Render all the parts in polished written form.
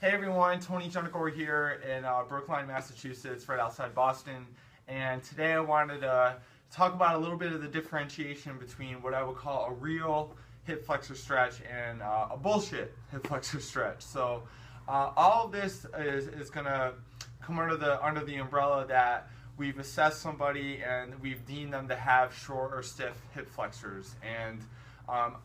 Hey everyone, Tony Gentilcore here in Brookline, Massachusetts, right outside Boston. And today I wanted to talk about a little bit of the differentiation between what I would call a real hip flexor stretch and a bullshit hip flexor stretch. So all of this is going to come under the umbrella that we've assessed somebody and we've deemed them to have short or stiff hip flexors. And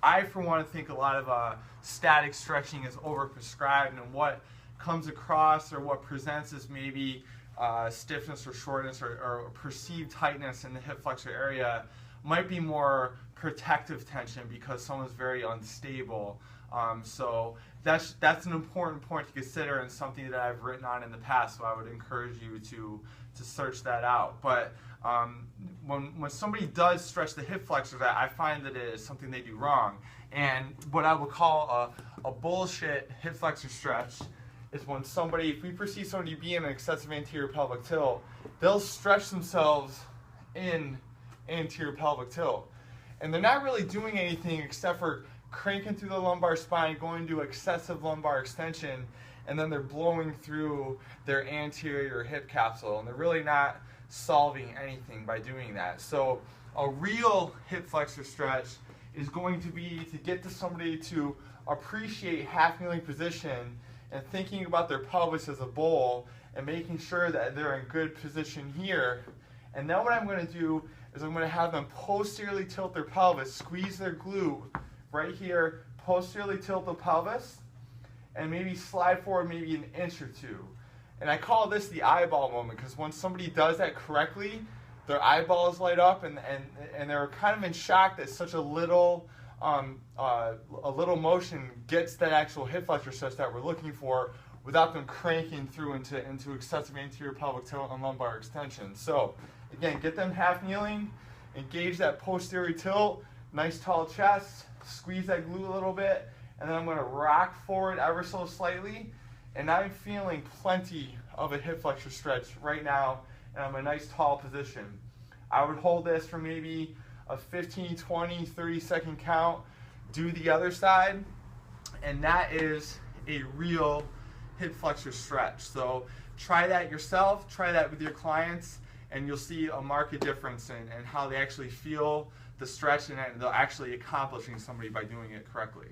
I, for one, think a lot of static stretching is overprescribed, and what comes across or what presents as maybe stiffness or shortness or perceived tightness in the hip flexor area might be more protective tension because someone's very unstable. So that's an important point to consider and something that I've written on in the past, so I would encourage you to search that out. But when somebody does stretch the hip flexors, I find that it is something they do wrong. And what I would call a bullshit hip flexor stretch is when somebody, if we perceive somebody to be in an excessive anterior pelvic tilt, they'll stretch themselves in anterior pelvic tilt. And they're not really doing anything except for cranking through the lumbar spine, going to excessive lumbar extension, and then they're blowing through their anterior hip capsule, and they're really not solving anything by doing that. So a real hip flexor stretch is going to be to get to somebody to appreciate half kneeling position and thinking about their pelvis as a bowl and making sure that they're in good position here. And then what I'm going to do is I'm going to have them posteriorly tilt their pelvis, squeeze their glute right here, posteriorly tilt the pelvis, and maybe slide forward maybe an inch or two. And I call this the eyeball moment because when somebody does that correctly, their eyeballs light up and they're kind of in shock that such a little motion gets that actual hip flexor stretch that we're looking for without them cranking through into excessive anterior pelvic tilt and lumbar extension. So again, get them half kneeling, engage that posterior tilt, nice tall chest, squeeze that glute a little bit, and then I'm going to rock forward ever so slightly, and I'm feeling plenty of a hip flexor stretch right now, and I'm in a nice tall position. I would hold this for maybe a 15, 20, 30-second count, do the other side, and that is a real hip flexor stretch. So try that yourself, try that with your clients, and you'll see a marked difference in how they actually feel the stretch and they're actually accomplishing somebody by doing it correctly.